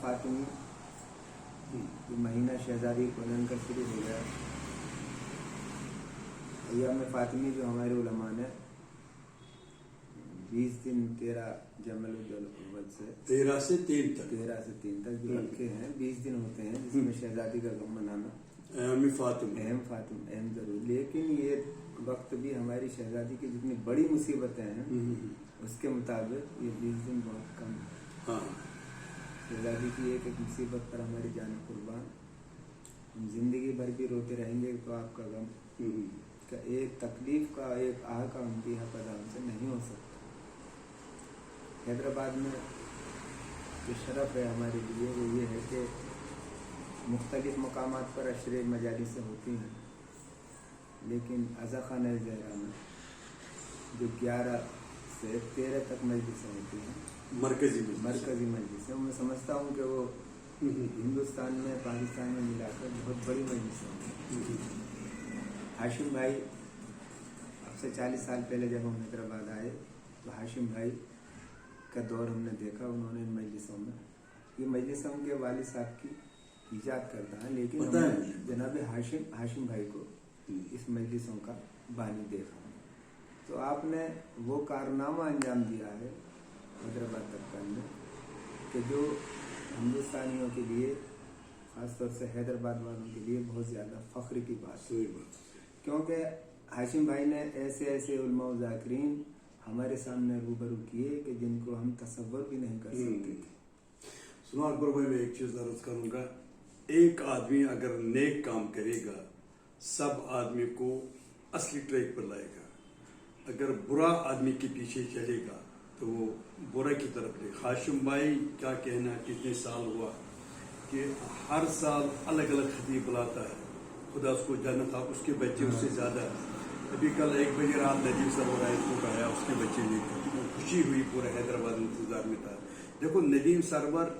फातिमी महीना शहजादी कुरान का शुरू हो गया। अय्याम फातिमी जो हमारे उलमा ने 20 दिन 13 जमल अव्वल से 13 से 3 तक जो रखे हैं, 20 दिन होते हैं जिसमें शहजादी का गम मनाना अहम फातिमा अहम जरूर। लेकिन ये वक्त भी हमारी शहजादी की जितनी बड़ी मुसीबतें हैं उसके मुताबिक ये 20 दिन बहुत कम है। हाँ, शहजादी की एक एक मुसीबत पर हमारी जान कुर्बान। हम जिंदगी भर भी रोते रहेंगे तो आपका गम का एक तकलीफ का एक आह का उनकी पैदा हमसे नहीं हो सकता। हैदराबाद में जो शरफ है हमारे लिए वो ये है कि मुख्तलिफ मकामात पर अशरे मजालिस होती हैं, लेकिन अज़ा खाना ज़हरा में जो 11 से 13 तक मजलिसें होती हैं, मरकज़ी मजलिसें, मैं समझता हूँ कि वो हिंदुस्तान में पाकिस्तान में मिलाकर बहुत बड़ी मजलिसें होती हैं। हाशिम भाई अब से 40 साल पहले जब हम हैदराबाद आए तो हाशिम भाई का दौर हमने देखा। उन्होंने इन मजलिसों में, ये मजलिस उनके वालिद साहब की ईजाद करता है, लेकिन जनाब हाशिम भाई को इस मजलिसों का बानी देखा। तो आपने वो कारनामा अंजाम दिया है हैदराबाद तक में कि जो हिंदुस्तानियों के लिए, ख़ासतौर से हैदराबाद वालों के लिए बहुत ज़्यादा फ़ख्र की बात है, क्योंकि हाशिम भाई ने ऐसे ऐसे उलमा व ज़ाकिरीन हमारे सामने रूबरू किए कि जिनको हम तसव्वुर भी नहीं कर सकते थे। सुनो अकबर भाई, मैं एक चीज़ अर्ज करूँगा, एक आदमी अगर नेक काम करेगा सब आदमी को असली ट्रैक पर लाएगा। अगर बुरा आदमी के पीछे चलेगा तो वो बुरा की तरफ ले। हाशिम भाई क्या कहना, कितने साल हुआ कि हर साल अलग अलग खतीब बुलाता है, खुदा उसको जन्नत था, उसके बच्चे उससे ज़्यादा। अभी कल 1 बजे रात नदीम सरवर आए को आया, उसके बच्चे ने खुशी हुई, पूरा हैदराबाद इंतजार में था। देखो नदीम सरवर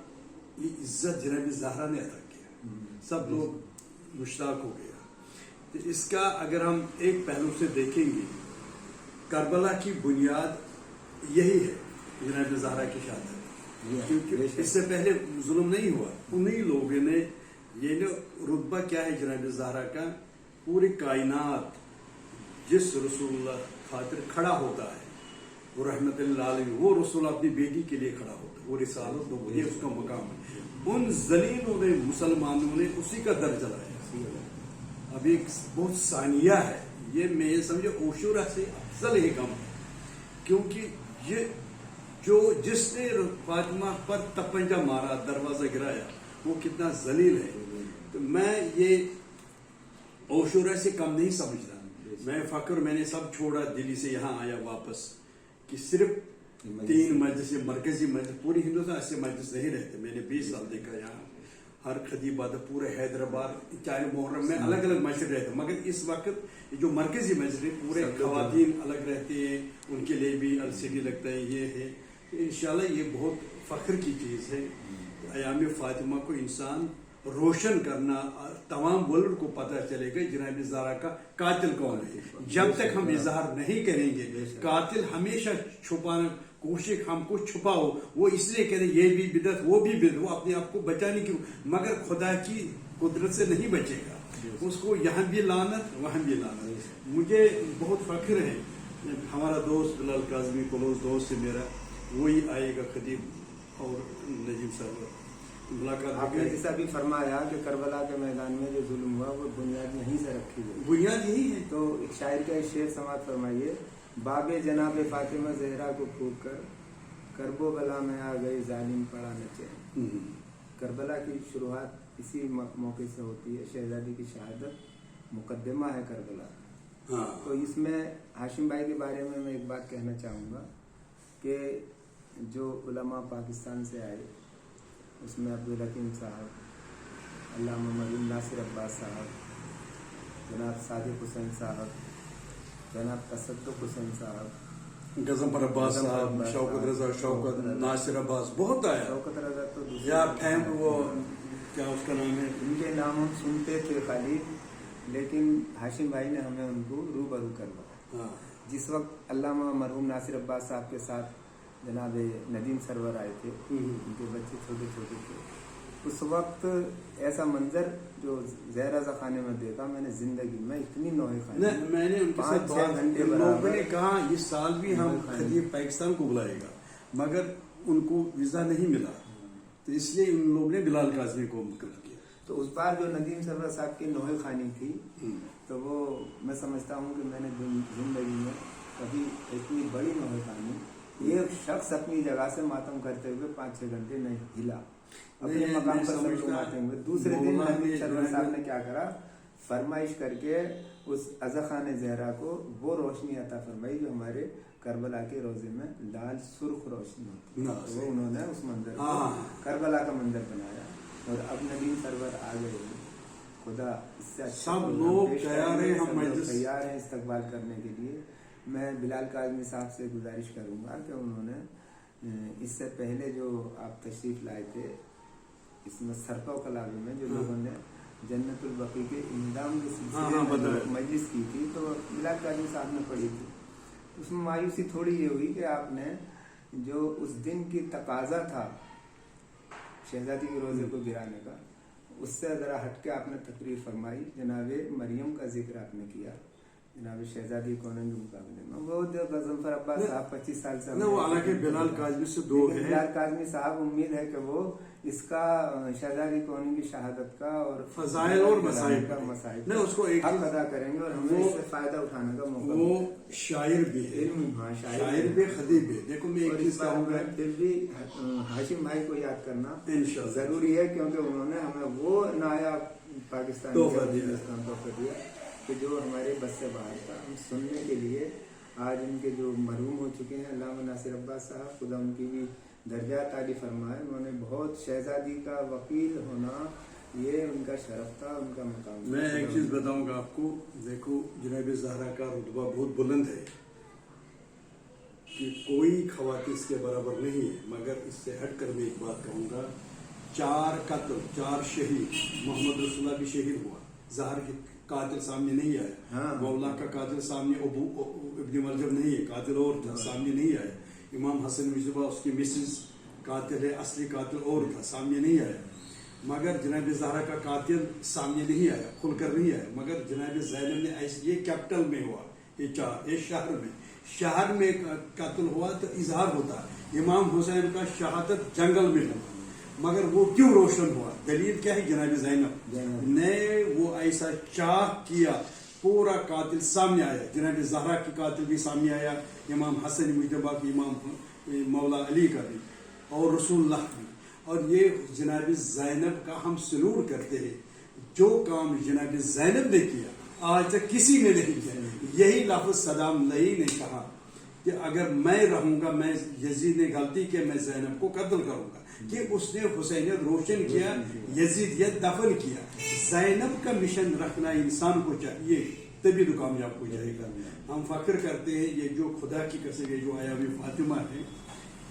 ये इज्जत जनाब ज़हरा ने अदा किया, सब लोग मुश्ताक हो गया। तो इसका अगर हम एक पहलू से देखेंगे, करबला की बुनियाद यही है जनाब ज़हरा की शहादत, क्योंकि इससे पहले जुल्म नहीं हुआ। उन्हीं लोगों ने ये रुतबा क्या है जनाब ज़हरा का, पूरी कायनात जिस रसूलुल्लाह खातिर खड़ा होता है वो रहमतुल्लिल आलमीन, वो रसूल अपनी बेटी के लिए खड़ा होता है, वो रिसालत तो ये उसका मकाम है। उन जलीलों ने, मुसलमानों ने उसी का दर्जा लाया। अब एक बहुत सानिया है ये, मैं ये समझे ओशुरा से अफजल है कम, क्योंकि ये जो जिसने फातिमा पर तपंजा मारा, दरवाजा गिराया, वो कितना जलील है। तो मैं ये ओशुरा से कम नहीं समझता। मैं फक्र मैंने सब छोड़ा, दिल्ली से यहाँ आया वापस कि सिर्फ 3 मजलिस, मरकजी मजलिस, पूरी हिंदुस्तान ऐसे मजलिस नहीं रहते। मैंने 20 साल देखा यहाँ हर खतीब आता, पूरे हैदराबाद 4 मुहर्रम में अलग अलग मस्जिद रहते, मगर इस वक्त जो मरकजी मस्जिद पूरे खवातीन अलग रहते हैं, उनके लिए भी LCD लगता है। ये है इंशाल्लाह ये बहुत फख्र की चीज़ है। अयाम फातिमा को इंसान रोशन करना, तमाम वर्ल्ड को पता चलेगा जनाब ज़हरा का कातिल कौन है। जब तक हम इजहार नहीं करेंगे, कातिल हमेशा छुपाना कोशिश, हमको छुपाओ, वो इसलिए कह रहे ये भी बिदत वो भी बिदत, वो अपने आप को बचाने की, मगर खुदा की कुदरत से नहीं बचेगा। उसको यहाँ भी लानत, वहाँ भी लानत। मुझे बहुत फख्र है, हमारा दोस्त बिलाल काज़मी क्लोज दोस्त है मेरा, वही आएगा खतीब और नजीम सरवर मुलाकात। आपने जैसा भी फरमाया कि करबला के मैदान में जो जुल्म हुआ वो बुनियाद यहीं से रखी गई, बुनियाद यही है। तो एक शायर का शेर समात फरमाइए, बाबे जनाब फातिमा ज़हरा को फूक कर करबो बला में आ गई जालिम पड़ा नचे। करबला की शुरुआत इसी मौके से होती है, शहजादी की शहादत मुकद्दमा है करबला। तो इसमें हाशिम भाई के बारे में मैं एक बात कहना चाहूँगा कि जो उलमा पाकिस्तान से आए उसमें अब्दुल हकीम साहब, अल्लामा मरीम नासिर अब्बास साहब, जनाब सादिक हुसैन साहब, जनाब तसद्दुक हुसैन साहब, गज़नफर अब्बास साहब, शौकत रजा, शौकत नासिर अब्बास, बहुत आया। शौकत रजा तो या फैम वो क्या उसका नाम है, उनके नाम हम सुनते थे खाली, लेकिन हाशिम भाई ने हमें उनको रूबरू करवाया। जिस वक्त अल्लामा मरहूम नासिर अब्बास साहब के साथ जनाब नदीम सरवर आए थे, उनके बच्चे छोटे छोटे थे, उस वक्त ऐसा मंजर जो ज़हरा रज़ा खाने में देखा मैंने जिंदगी में, इतनी नौहे खाने नहीं, मैंने उनके साथ 5-6 घंटे लोगों ने कहा इस साल भी हम खतीब पाकिस्तान को बुलाएगा, मगर उनको वीजा नहीं मिला, तो इसलिए उन लोगों ने बिलाल काज़मी को मुकर्रर किया। तो उस बार जो नदीम सरवर साहब की नौहे खानी थी, तो वो मैं समझता हूँ कि मैंने जिंदगी में कभी इतनी बड़ी नौहे खानी, ये शख्स अपनी जगह से मातम करते हुए 5-6 घंटे नहीं हिला, अपने मकाम पर समझाते हुए। दूसरे दिन नदीम सरवर साहब ने क्या करा, फरमाइश करके उस अज़ा खान ज़हरा को वो रोशनी अता फरमाई जो हमारे करबला के रोजे में लाल सुर्ख रोशनी होती है, तो वो उन्होंने उस मंजर को करबला का मंजर बनाया। और अब नदीम सरवर आ गए, खुदा इससे अच्छा सब लोग तैयार हैं इस्तकबाल करने के लिए। मैं बिलाल काज़मी साहब से गुजारिश करूंगा कि उन्होंने इससे पहले जो आप तशरीफ लाए थे इसमें सरकौ कलावी में जो लोगों ने जन्नतुल बकी के इंदाम के सिलसिले में मजलिस की थी, तो बिलाल काज़मी साहब ने पढ़ी थी। उसमें मायूसी थोड़ी ये हुई कि आपने जो उस दिन की तकाजा था शहजादी के रोजे को गिराने का, उससे ज़रा हटके आपने तकरीर फरमाई। जनाब मरियम का जिक्र आपने किया, जनाब शहजादी कौनन के मुकाबले में। वो जो गज़नफर अब्बास साहब 25 साल से वो हालांकि बिलाल काज़मी से दो हैं। बिलाल काज़मी साहब उम्मीद है कि वो इसका शहजादी कौनन की शहादत का और फजाइल और मसाइब का मसाइब नहीं उसको एक हक अदा करेंगे और हमें इससे फायदा उठाने का मौका। वो शायर भी है, शायर भी, खतीब भी। देखो मैं एक चीज कहूँगा, फिर भी हाशिम भाई को याद करना इंशाअल्लाह जरूरी है, क्योंकि उन्होंने हमें वो नाया पाकिस्तान तोहफा दिया कि जो हमारे बस से बाहर था। हम सुनने के लिए आज उनके जो मरहूम हो चुके हैं अल्लामा नासिर अब्बास साहब, खुदा उनकी भी दर्जात आली फरमाए। उन्होंने बहुत शहजादी का वकील होना ये उनका शरफ था, उनका मकाम। मैं एक चीज बताऊंगा आपको, देखो जनाब ज़हरा का रुतबा बहुत बुलंद है कि कोई खवातीन के बराबर नहीं है, मगर इससे हटकर मैं एक बात कहूंगा, 4 कत्ल 4 शहीद, मोहम्मद रसूलुल्लाह भी शहीद हुआ, ज़हर की कातिल सामने नहीं आया, मौला का कातिल सामने इब्न मरजब नहीं है, कातिल और था, सामने नहीं आया। इमाम हसन मुजतबा उसकी मिसेस कातिल है, असली कातिल और था, सामने नहीं आया। मगर जनाब ज़हरा का कातिल सामने नहीं आया, खुलकर नहीं आया। मगर जनाब ज़ैनब ने ऐसे, ये कैपिटल में हुआ, ये शहर में कातिल हुआ तो इजहार होता। इमाम हुसैन का शहादत जंगल में हुआ, मगर वो क्यों रोशन हुआ? दलील क्या है? जनाब ज़ैनब ने वो ऐसा चाह किया, पूरा कातिल सामने आया। जनाब ज़हरा की कातिल भी सामने आया, इमाम हसन मुजतबा की, इमाम मौला अली का भी, और रसूलुल्लाह भी। और ये जनाब ज़ैनब का हम सलूट करते हैं, जो काम जनाब ज़ैनब ने किया आज तक किसी ने नहीं किया। यही लफ्ज़ सदाम लई ने कहा कि अगर मैं रहूंगा, मैं यजीद ने गलती की, मैं ज़ैनब को कत्ल करूंगा, कि उसने हुसैनियत रोशन किया, यजीदियत दफन किया। ज़ैनब का मिशन रखना इंसान को चाहिए, तभी तो कामयाब हो जाएगा। हम फख्र करते हैं ये जो खुदा की कसम है, जो आया फातिमा है,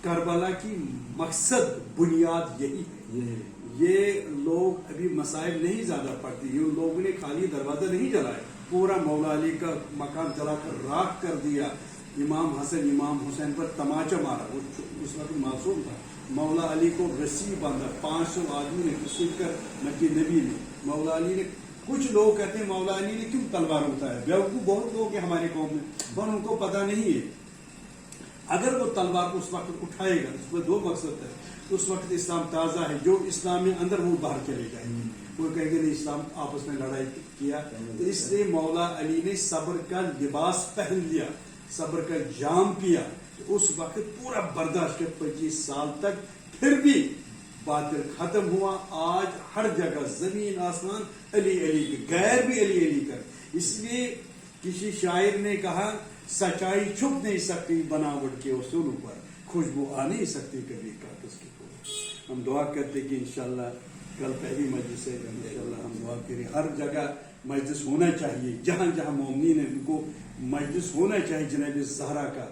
करबला की मकसद बुनियाद यही है। ये लोग अभी मसाइब नहीं ज्यादा पड़ती, ये लोगों ने खाली दरवाजा नहीं जलाया, पूरा मौला अली का मकान जलाकर राख कर दिया। इमाम हसन इमाम हुसैन पर तमाचा मारा, वो उस वक्त मासूम था। मौला अली को रस्सी बांधा, 500 आदमी ने सुनकर नबी ने मौला अली ने, कुछ लोग कहते हैं मौला अली ने क्यों तलवार उठाया, बेवकूफ बहुत लोग हैं हमारे कौम में, पर उनको पता नहीं है अगर वो तलवार उस वक्त उठाएगा, उसमें 2 मकसद है। उस वक्त इस्लाम ताज़ा है, जो इस्लाम में अंदर वो बाहर चले जाएंगे, वो कहेंगे नहीं इस्लाम आपस में लड़ाई किया। तो इसलिए मौला अली ने सब्र का लिबास पहन लिया, सब्र का जाम किया। उस वक्त पूरा बर्दाश्त के 25 साल तक, फिर भी बातिल खत्म हुआ। आज हर जगह जमीन आसमान अली अली के, गैर भी अली अली कर। इसलिए किसी शायर ने कहा, सच्चाई छुप नहीं सकती बनावट के उसूलों पर, खुशबू आ नहीं सकती कभी कागज की फूल। हम दुआ करते कि इंशाल्लाह कल पहली मजलिस है, इंशाल्लाह हम दुआ करें हर जगह मजलिस होना चाहिए, जहाँ जहाँ मोमिन है उनको मजलिस होना चाहिए जनाब ज़हरा का।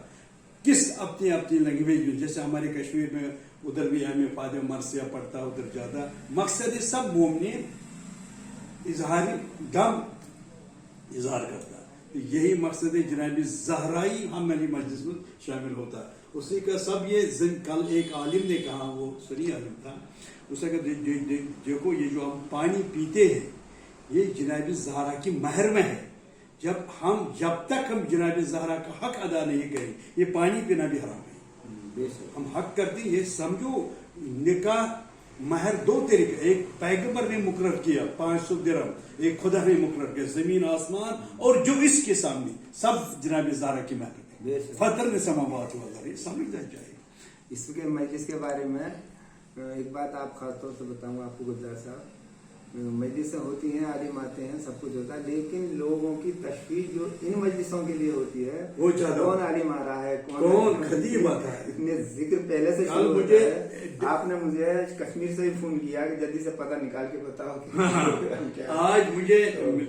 किस अपनी अपनी लैंग्वेज में, जैसे हमारे कश्मीर में उधर भी हमें फादे मरसिया पढ़ता, उधर ज्यादा मकसद है सब मोमिन इजहारी गम इजहार करता। तो यही मकसद है जनाब ज़हराई हम अली मजलिस में शामिल होता। उसने कहा सब ये कल एक आलिम ने कहा, वो सुनी आलिम था, उसने कहा देखो ये जो हम पानी पीते हैं ये जनाब ज़हरा की महर में है, जब तक हम जनाब ज़हरा का हक अदा नहीं करें ये पानी पीना भी हराम है। हम हक करते हैं, ये समझो निकाह महर दो तरीके, एक पैगंबर ने मुकर्रर किया 500 दिरहम, एक खुदा ने मुकर्रर किया, जमीन आसमान और जो इसके सामने सब जनाब ज़हरा की महर है। फतर ने समावात वाला, ये समझना चाहिए। इसके मजलिस के बारे में एक बात आप खासतौर से बताऊंगा आपको गुलजार साहब, मजलिसें होती हैं, आलिम आते हैं, सब कुछ होता है, लेकिन लोगों की तशवीश जो इन मजलिसों के लिए होती है, वो ज्यादा, कौन आलिम आ रहा है, कौन खतीब आता है, इतने जिक्र पहले से शुरू होता है। आपने मुझे कश्मीर से ही फोन किया कि जल्दी से पता निकाल के बताओ कि आज मुझे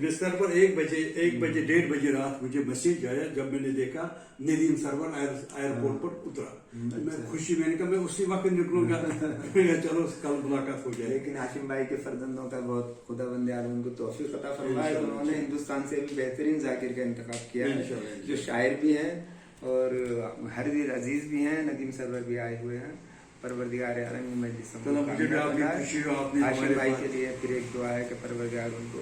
बिस्तर पर 1 बजे 1:30 बजे रात मुझे मैसेज आया, जब मैंने देखा नदीम सरवर एयरपोर्ट पर उतरा, मैं खुशी, मैंने कहा मैं उसी वक्त निकलूंगा चलो कल मुलाकात हो जाए। लेकिन हाशिम भाई के फर्जंदों का बहुत खुदाबंद आलम उनको तौफीक अता फरमाए, उन्होंने हिंदुस्तान से भी बेहतरीन जाकिर का इंतखाब किया है, जो शायर भी हैं और हरदीर अजीज भी हैं, नदीम सरवर भी आए हुए हैं। परवरदिगार आलम की मजलिस हाशिम भाई के लिए फिर एक दुआ है कि परवरदिगार उनको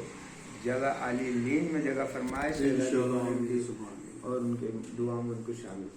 जगह आली लीन में जगह फरमाए और उनके दुआ में उनको शामिल।